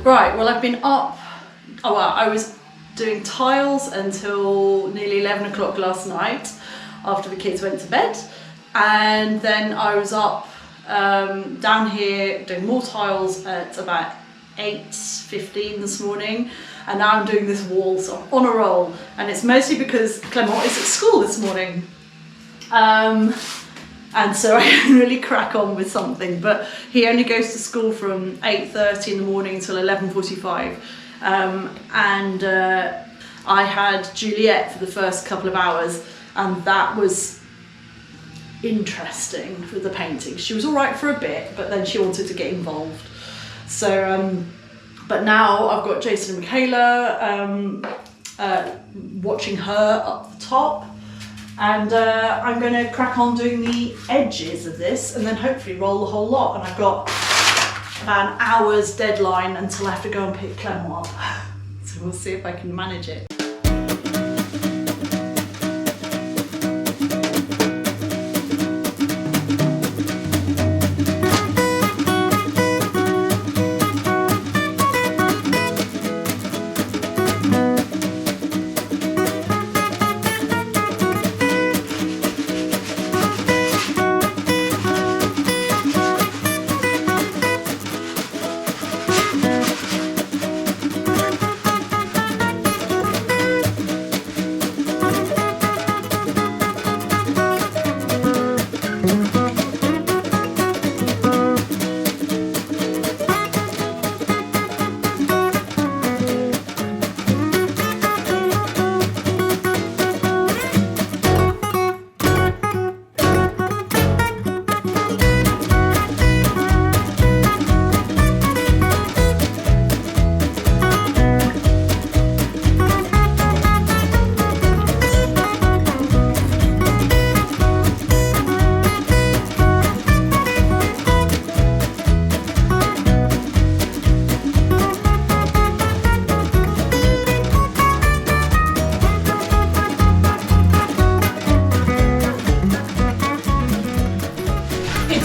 Right, well I've been up, I was doing tiles until nearly 11 o'clock last night after the kids went to bed, and then I was up down here doing more tiles at about 8:15 this morning, and now I'm doing this wall, so I'm on a roll, and it's mostly because Clement is at school this morning. And so I can really crack on with something, but he only goes to school from 8:30 in the morning until 11:45. I had Juliet for the first couple of hours, and that was interesting for the painting. She was all right for a bit, but then she wanted to get involved. So, but now I've got Jason and Michaela watching her up the top. And I'm going to crack on doing the edges of this and then hopefully roll the whole lot. And I've got about an hour's deadline until I have to go and pick Clement up. So we'll see if I can manage it.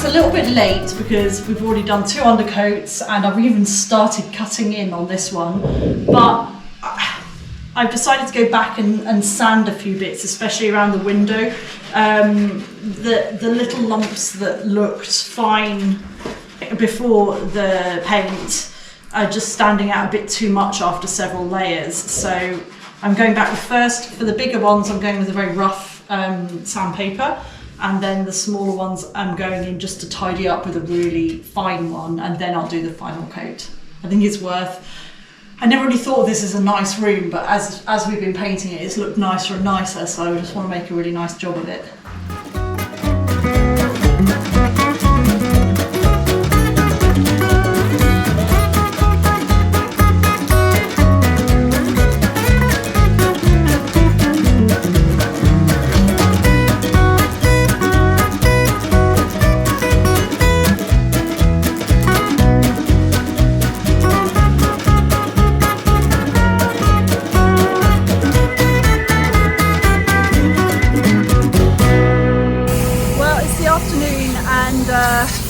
A little bit late because we've already done 2 undercoats and I've even started cutting in on this one, but I've decided to go back and sand a few bits, especially around the window. The little lumps that looked fine before the paint are just standing out a bit too much after several layers, so I'm going back with first, for the bigger ones I'm going with a very rough sandpaper. And then the smaller ones I'm going in just to tidy up with a really fine one, and then I'll do the final coat. I think it's worth. I never really thought of this as a nice room, but as we've been painting it, it's looked nicer and nicer, so I just want to make a really nice job of it.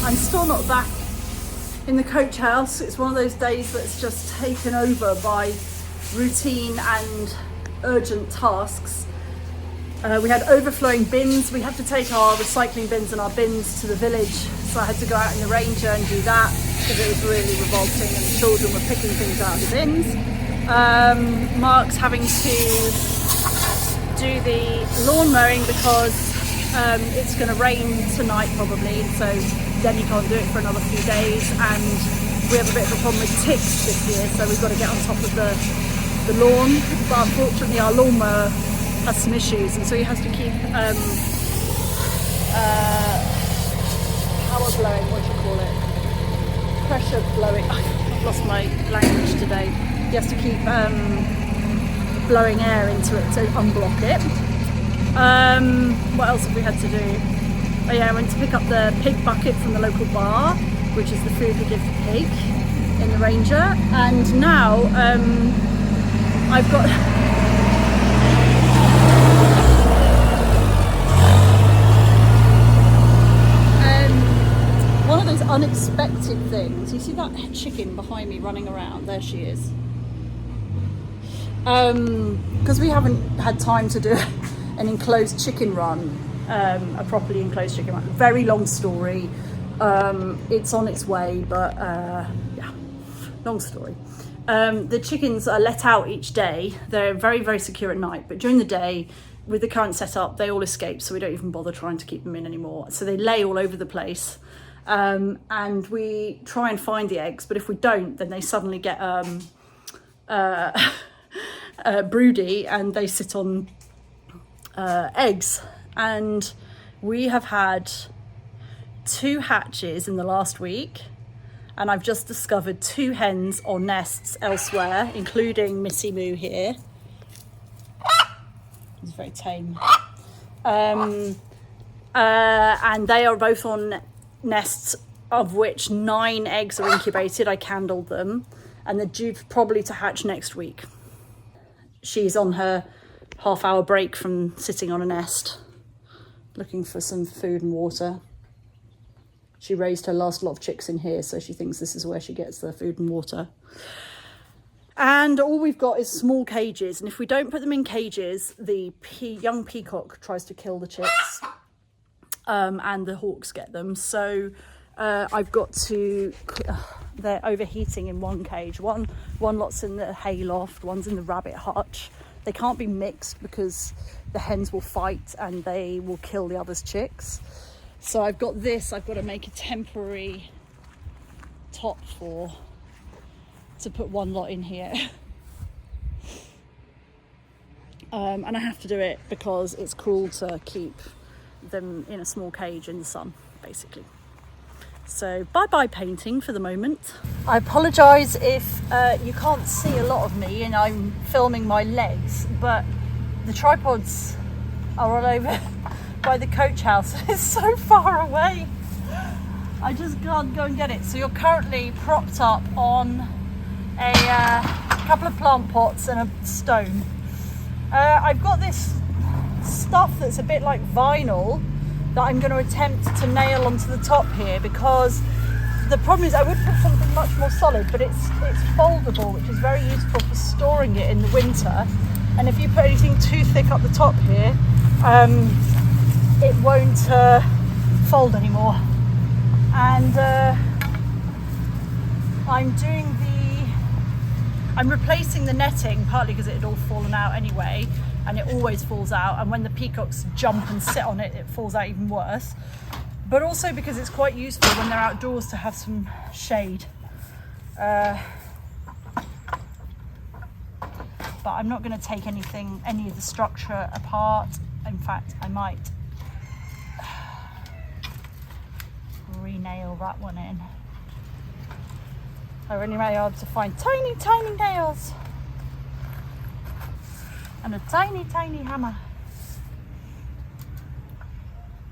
I'm still not back in the coach house. It's one of those days that's just taken over by routine and urgent tasks. We had overflowing bins. We have to take our recycling bins and our bins to the village, so I had to go out in the Ranger and do that because it was really revolting and the children were picking things out of the bins. Mark's having to do the lawn mowing because it's going to rain tonight probably, so then you can't do it for another few days, and we have a bit of a problem with ticks this year, so we've got to get on top of the lawn, but unfortunately our lawnmower has some issues, and so he has to keep power blowing, what do you call it? Pressure blowing. I've lost my language today. He has to keep blowing air into it to unblock it. What else have we had to do? Oh yeah, I went to pick up the pig bucket from the local bar, which is the food we give the pig in the Ranger, and now I've got one of those unexpected things. You see that chicken behind me running around? There she is. Because we haven't had time to do an enclosed chicken run, a properly enclosed chicken run. Very long story. It's on its way, but yeah, long story. The chickens are let out each day. They're very, very secure at night, but during the day, with the current setup, they all escape, so we don't even bother trying to keep them in anymore. So they lay all over the place, and we try and find the eggs, but if we don't, then they suddenly get broody and they sit on eggs. And we have had 2 hatches in the last week, and I've just discovered 2 hens or nests elsewhere, including Missy Moo here. He's very tame. And they are both on nests, of which 9 eggs are incubated. I candled them, and they're due probably to hatch next week. She's on her half-hour break from sitting on a nest, looking for some food and water. She raised her last lot of chicks in here, so she thinks this is where she gets the food and water. And all we've got is small cages, and if we don't put them in cages, the young peacock tries to kill the chicks, and the hawks get them. So I've got to... they're overheating in one cage. One lot's in the hay loft, one's in the rabbit hutch. They can't be mixed because the hens will fight and they will kill the other's chicks. So I've got this, I've got to make a temporary top for to put one lot in here. And I have to do it because it's cruel to keep them in a small cage in the sun, basically. So bye-bye painting for the moment. I apologise if you can't see a lot of me and I'm filming my legs, but the tripods are all over by the coach house. It's so far away. I just can't go and get it. So you're currently propped up on a couple of plant pots and a stone. I've got this stuff that's a bit like vinyl that I'm going to attempt to nail onto the top here, because the problem is I would put something much more solid, but it's foldable, which is very useful for storing it in the winter. And if you put anything too thick up the top here, it won't fold anymore. And I'm replacing the netting, partly because it had all fallen out anyway, and it always falls out, and when the peacocks jump and sit on it, it falls out even worse. But also because it's quite useful when they're outdoors to have some shade. But I'm not going to take any of the structure apart. In fact, I might re-nail that one in. I really may have to find tiny, tiny nails and a tiny, tiny hammer.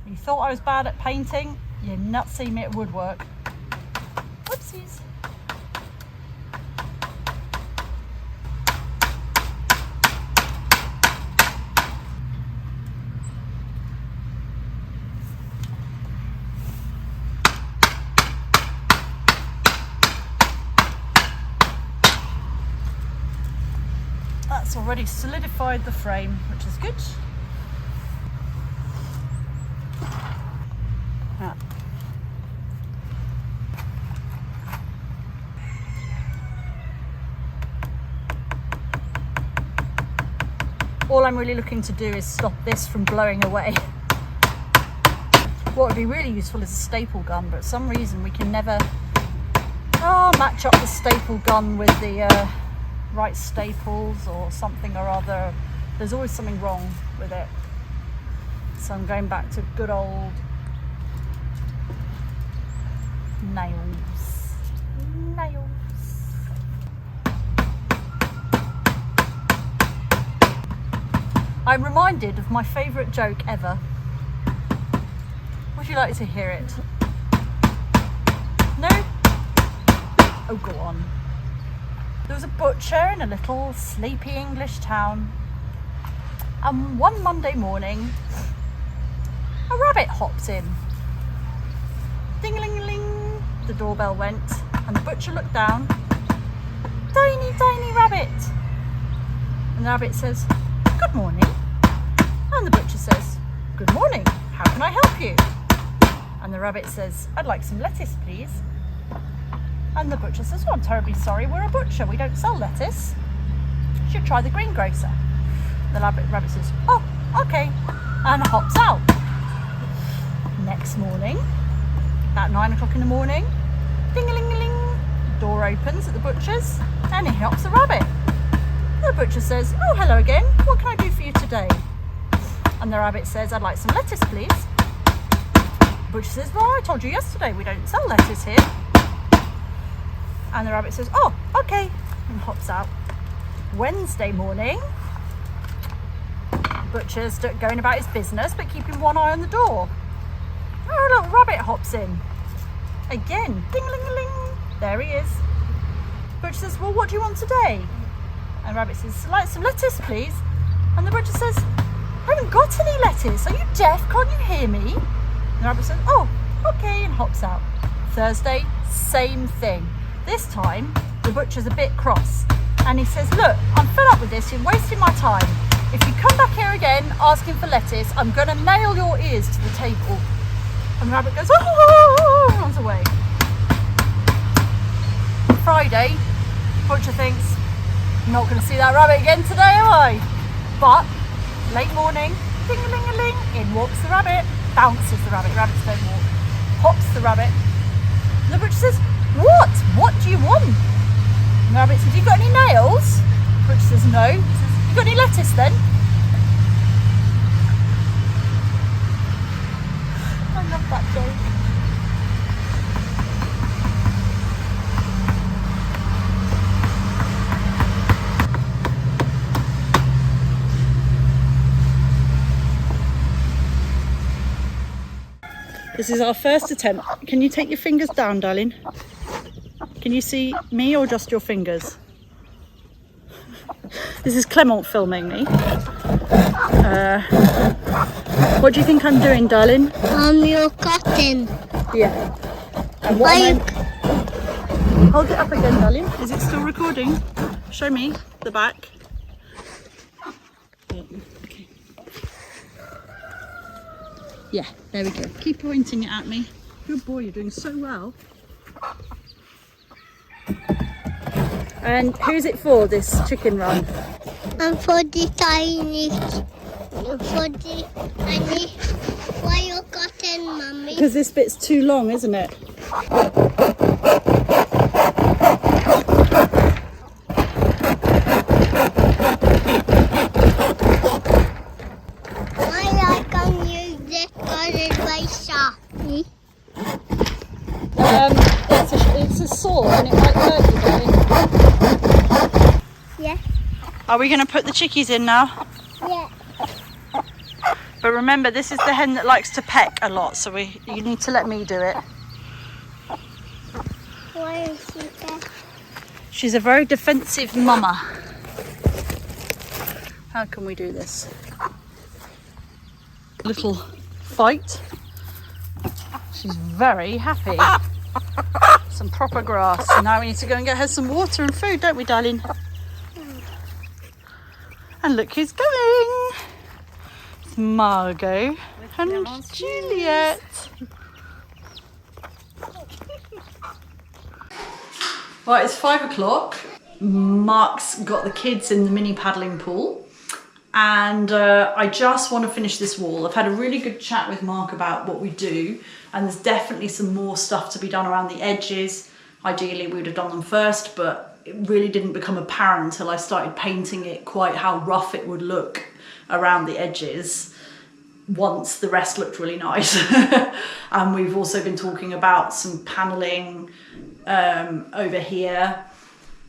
You thought I was bad at painting? You've not seen me at woodwork. Whoopsies. That's already solidified the frame, which is good. Yeah. All I'm really looking to do is stop this from blowing away. What would be really useful is a staple gun, but for some reason we can never match up the staple gun with the right staples or something or other. There's always something wrong with it. So I'm going back to good old nails. I'm reminded of my favourite joke ever. Would you like to hear it? No? Oh, go on. There was a butcher in a little sleepy English town, and one Monday morning a rabbit hopped in. Ding-a-ling-a-ling. the doorbell went and the butcher looked down. Tiny, tiny rabbit. And the rabbit says, "Good morning." And the butcher says, "Good morning, how can I help you?" And the rabbit says, "I'd like some lettuce, please." And the butcher says, "Oh, I'm terribly sorry, we're a butcher, we don't sell lettuce. You should try the greengrocer." The rabbit says, "Oh, okay," and hops out. Next morning, about 9 o'clock in the morning, ding-a-ling-a-ling, door opens at the butcher's and in hops the rabbit. The butcher says, "Oh, hello again, what can I do for you today?" And the rabbit says, "I'd like some lettuce, please." The butcher says, "Well, I told you yesterday we don't sell lettuce here." And the rabbit says, "Oh, okay," and hops out. Wednesday morning, the butcher's going about his business but keeping one eye on the door. Oh, a little rabbit hops in. Again, ding-a-ling-a-ling, there he is. The butcher says, "Well, what do you want today?" And the rabbit says, "I'd like some lettuce, please." And the butcher says, "I haven't got any lettuce. Are you deaf? Can't you hear me?" And the rabbit says, "Oh, okay," and hops out. Thursday, same thing. This time, the butcher's a bit cross. And he says, "Look, I'm fed up with this. You're wasting my time. If you come back here again asking for lettuce, I'm going to nail your ears to the table." And the rabbit goes, "Oh," and runs away. Friday, butcher thinks, "I'm not going to see that rabbit again today, am I?" But late morning, ding-a-ling-a-ling, in walks the rabbit, bounces the rabbit, rabbits don't walk, hops the rabbit. And the butcher says, What do you want?" And the rabbit says, "You got any nails?" The butcher says, "No." He says, "You got any lettuce then?" I love that joke. This is our first attempt. Can you take your fingers down, darling? Can you see me or just your fingers? This is Clement filming me. What do you think I'm doing, darling? You're cutting. Yeah. And what Hold it up again, darling. Is it still recording? Show me the back. Yeah. Okay. Yeah, there we go. Keep pointing it at me. Good boy, you're doing so well. And who's it for, this chicken run? And for the tiny. Why you cutting, Mummy? Because this bit's too long, isn't it? Why I can use this razor? It's a saw and it might hurt you, darling. Yeah. Are we going to put the chickies in now? Yeah. But remember, this is the hen that likes to peck a lot, so you need to let me do it. Why is she there? She's a very defensive mama. How can we do this? Little fight. She's very happy. Some proper grass. So now we need to go and get her some water and food, don't we, darling? And look who's going. It's Margot and Juliet. Right, it's 5 o'clock. Mark's got the kids in the mini paddling pool. And I just want to finish this wall. I've had a really good chat with Mark about what we do, and there's definitely some more stuff to be done around the edges. Ideally we would have done them first, but it really didn't become apparent until I started painting it quite how rough it would look around the edges once the rest looked really nice. And we've also been talking about some paneling over here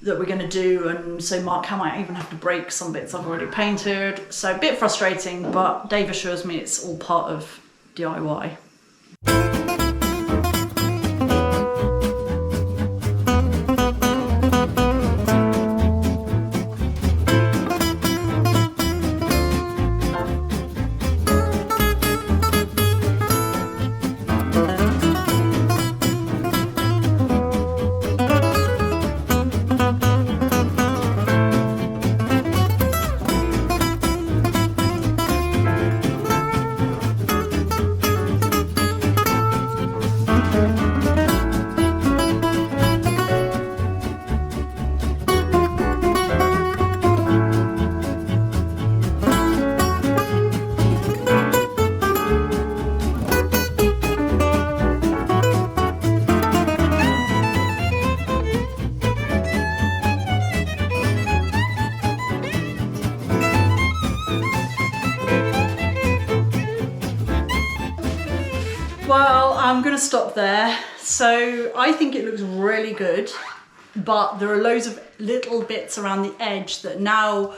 that we're going to do, and so Mark, I might even have to break some bits I've already painted, so a bit frustrating, but Dave assures me it's all part of DIY. I'm gonna stop there. So I think it looks really good, but there are loads of little bits around the edge that now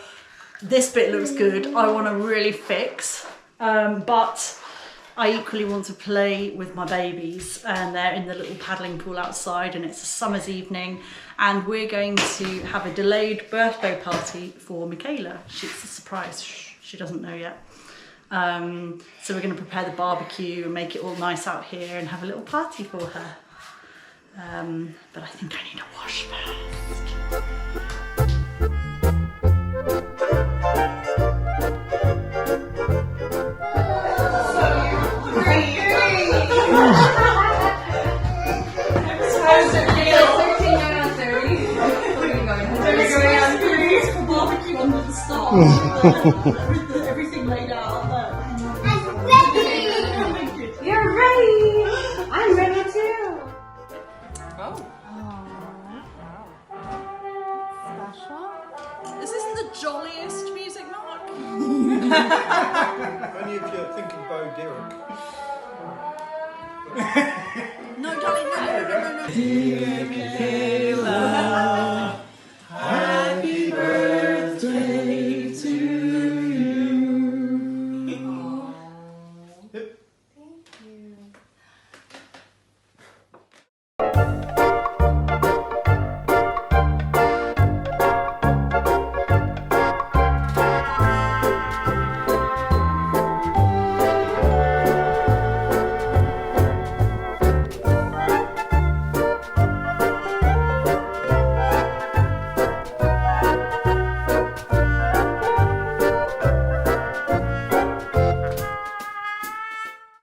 this bit looks good, I want to really fix. But I equally want to play with my babies, and they're in the little paddling pool outside, and it's a summer's evening, and we're going to have a delayed birthday party for Michaela. It's a surprise, she doesn't know yet. So we're going to prepare the barbecue and make it all nice out here and have a little party for her. But I think I need a wash first. Everything laid out there. I'm ready. You're ready. I'm ready too. This isn't the jolliest music, Mark. Only if you're thinking Bo Derek. No, darling, no.